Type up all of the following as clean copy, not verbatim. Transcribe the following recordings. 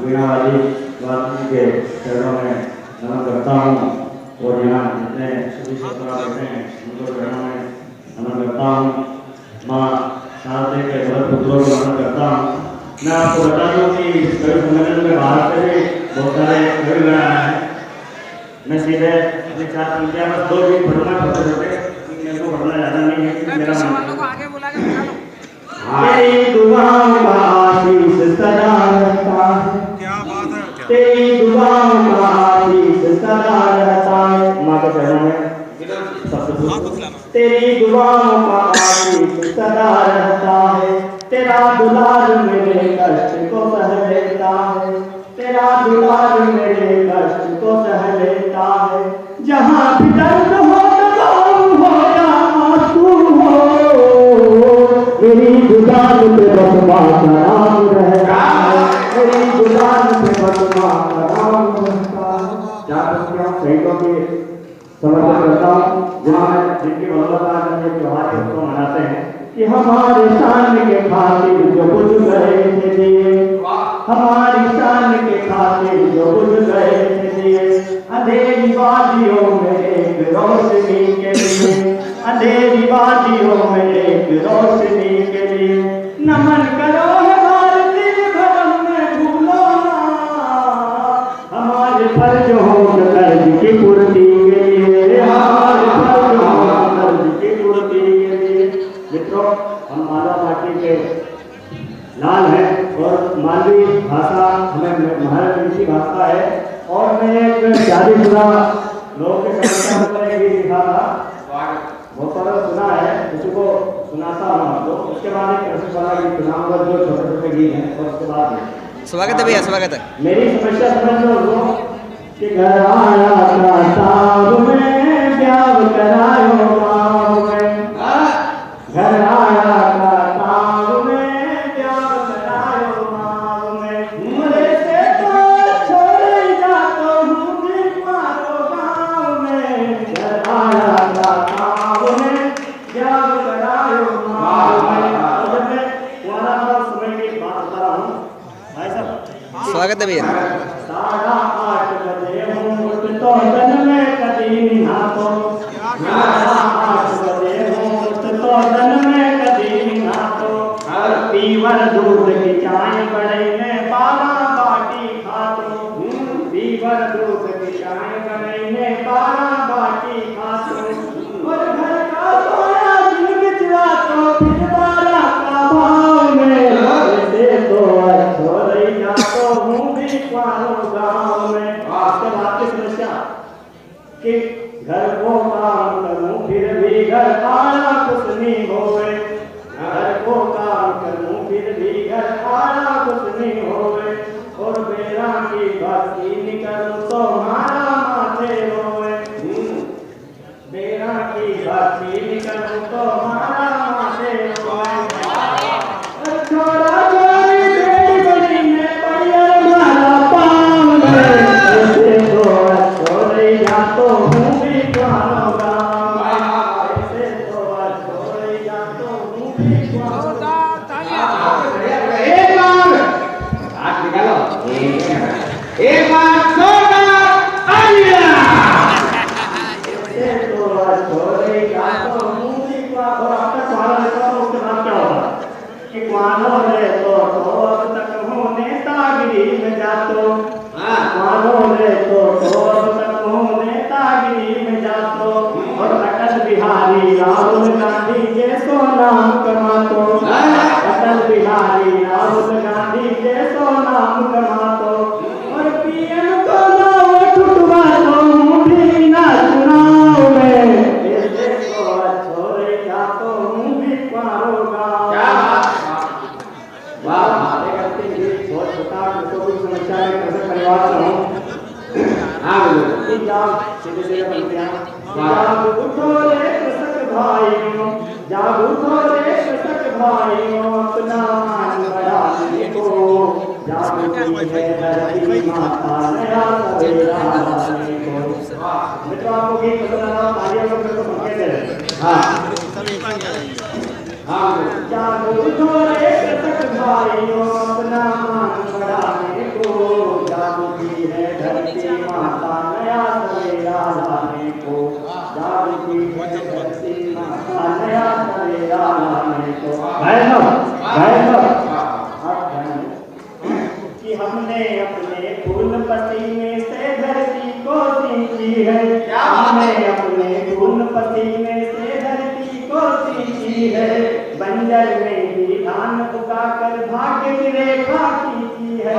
वीणा वाली वाली के चरणों में नमन करता हूँ और यहाँ जितने सभी श्रोता बैठे हैं उनको चरणों में नमन करता हूँ। माँ शारदे के बड़े पुत्रों को नमन करता हूँ। मैं आपको बता दूँ कि कवि सम्मेलन में बाहर से भी बहुत सारे कवि आए हैं। मैं सीधे अपनी 4 पंक्तियाँ बस 2 भी पढ़ना छोटे छोटे, मेरे को पढ़ना ज़्यादा नहीं है। मेरा को आगे बुला के बुला लो। तेरी दुआओं का आशीष सदा रहता है, क्या बात है, तेरी दुआओं का आशीष सदा रहता है। माँ के चरणों में तेरी दुआओं का आशीष सदा रहता है, तेरा दुलार मेरे कष्ट को सह लेता है, तेरा दुलार मेरे कष्ट को सह लेता है। जहाँ भी दर्द हो दबाव हो या आंसू हो, मेरी दुकान पे बस माँ का नाम रहता है, मेरी दुकान पे बस माँ का नाम रहता है। क्या शहीदों के समर्पण करता हूँ जिनकी बदौलत आज हम त्योहार को मनाते हैं कि हमारे शान के खातिर जो कुछ गए थे दिए, हमारी शान के खातिर जो कुछ गए थे दिए, अंधेरी वादियों में एक रोशनी के लिए, अंधेरी वादियों में एक रोशनी के लिए नमन करो भारतीय भवन में भूलो ना, हमारे फर्ज हो कर्ज की पूर्ति के लिए, हमारे फर्ज हो कर्ज की पूर्ति के लिए। मित्रों, हम मालवा पार्टी के लाल हैं और मालवी भाषा हमें हमारी मीठी भाषा है और मैं एक शादीशुदा लोगों के समस्या पर एक गीत लिखा था, बहुत सारा सुना है, उसको सुनाता हूँ आपको। उसके बाद एक कृष्ण वाला गीत सुनाऊंगा जो छोटे छोटे गीत हैं और उसके बाद स्वागत है भैया, स्वागत है। मेरी समस्या समझ लो कि घर आया था साहब में ब्याह करायो गाँव में, घर आया था साहब में ब्याह करायो गाँव में, मुझे से तो छोड़ जाता हूँ दिल मारो गाँव में, घर आया था साहब में ब्याह करायो गाँव में। जब मैं तुम्हारा समय की बात बता रहा हूँ भाई साहब, स्वागत है भैया। 8:30 बजे हूँ तो दिन में कभी नहातो, 8:30 बजे हूँ तो दिन में कभी नहातो, पीवर दूध की चाय बड़े में 12 बाटी खातो, पीवर दूध की चाय बड़े में 12 बाटी खातो, और घर का सोया दिन बिचरा तो फिर 12 का भाव में, ऐसे तो अच्छो रही जातो हूँ भी पारो गाँव में। उसके बाद की समस्या कि घर को काम करूं फिर भी घर आना कुछ नहीं होवे, घर को काम करूं फिर भी घर आना कुछ नहीं होवे, और बेरा की बाती निकलूं तो मारा माथे रोवे, बेरा की बाती निकलूं तो मारा माथे रोवे। छोड़ा छोड़ी बेड़ी बड़ी में बढ़िया मारा पाँव में, ऐसे तो छोड़े या तो हूँ भी पानो गाँव में, ऐसे तो छोड़े या तो हूँ भी पानो गाँव में। एक बार हाथ निकालो, एक बार छोड़ा आलिया, ऐसे तो छोड़े या तो हूँ भी पानो। और आपका सवाल लेता हूँ, उसके बाद क्या होगा कि मानो रे तो अब तक हूँ नेतागिरी में जातो, मानो रे तो अब तक हूँ नेतागिरी में जातो, और अटल बिहारी राहुल गांधी जैसो नाम कमातो, अटल बिहारी राहुल गांधी जैसो नाम कमातो, और पीएम को नाम टुटवा दो हूँ भी ना चुनाव में, ऐसे तो छोड़े जातो हूँ भी पारो गाँव। वाह, हमारे करते हैं बहुत छोटा कोई समस्या है, कैसे परिवार से हूँ। हाँ बोलो, सीधे सीधे बनते हैं। जागू थोड़े कृषक भाइयों, जागू थोड़े कृषक भाइयों, अपना मान बढ़ाने को, जागू की है धरती माता नया सवेरा लाने को। मित्रों, आपको गीत पसंद आ रहा, तालियां बजाकर तो संकेत है। हाँ हाँ, जागू थोड़े कृषक भाइयों, अपना मान बढ़ाने को, लाने को, जागृति धरती माता नया सवेरा लाने को। गाए सब कि हमने अपने खून पसीने से धरती को सींची है, हमने अपने खून पसीने से धरती को सींची है। बंजर में भी धान उगाकर भाग्य की रेखा खींची है,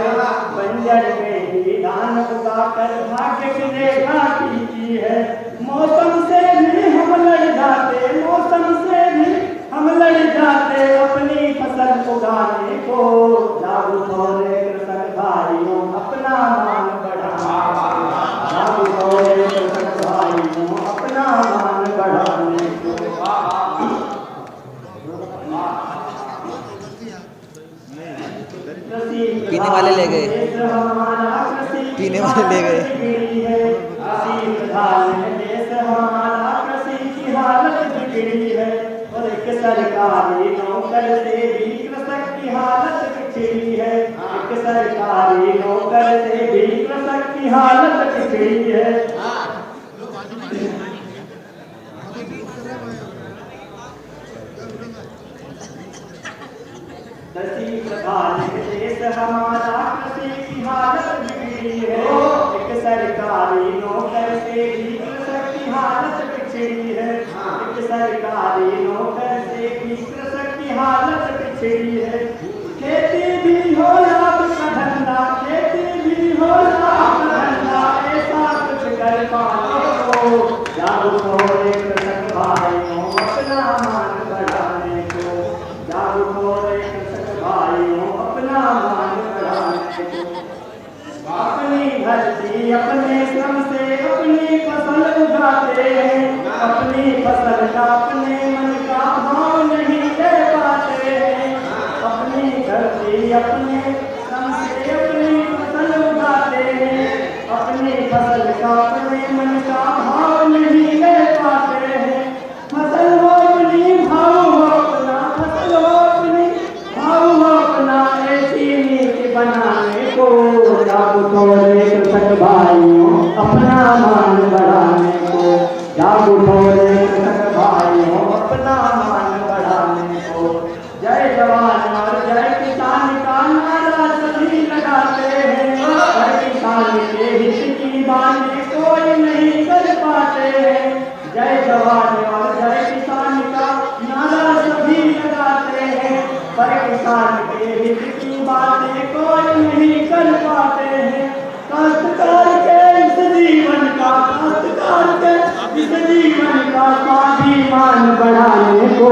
बंजर में भी धान उगाकर भाग्य की रेखा खींची है। मौसम से भी हम लड़ जाते, मौसम से भी हम लड़ जाते अपनी फसल उगाने को। जागो थोड़े कृषक भाइयों अपना मान बढ़ाने, जागो थोड़े कृषक भाइयों अपना मान बढ़ाने को। पीने वाले ले गए, पीने वाले ले गए। कृषि प्रधान देश हमारा, कृषि की हालत बिगड़ी है। और एक सरकारी नौकर से भी कृषक की हालत बिगड़ी है, एक सरकारी नौकर से भी कृषक की हालत बिगड़ी है। कृषि प्रधान देश हमारा, कृषि की हालत बिगड़ी है। एक सरकारी नौकर से भी कृषक की हालत बिगड़ी है, एक सरकारी नौकर से भी कृषक की हालत बिगड़ी है। खेती भी हो लाभ का धंधा, खेती भी हो लाभ का धंधा, ऐसा कुछ कर पाने को। जागो थोड़े कृषक भाइयों अपना मान बढ़ाने को, जागो थोड़े कृषक भाइयों अपना मान बढ़ाने को। अपनी धरती अपने श्रम से अपनी फसल उगाते हैं, अपनी फसल का अपने मन का भाव नहीं दे पाते हैं। अपनी धरती अपने श्रम से अपनी फसल उगाते हैं, अपनी फसल का अपने मन का भाव नहीं दे पाते हैं। फसल हो अपनी भाव हो अपना, फसल हो अपनी भाव हो अपना, ऐसी नीति बनाने को। जागो थोड़े कृषक भाइयों अपना मान बढ़ाने को, जागो थोड़े कृषक भाइयों अपना मान बढ़ाने को। जय जवान और जय किसान का नारा सभी लगाते हैं, पर किसान के हित की बातें कोई नहीं कर पाते हैं। जय जवान और जय किसान का नारा सभी लगाते हैं, पर किसान के हित की बातें कोई नहीं कर पाते हैं। काश्तकार के इस जीवन का, काश्तकार के इस जीवन का स्वाभिमान बढ़ाने को।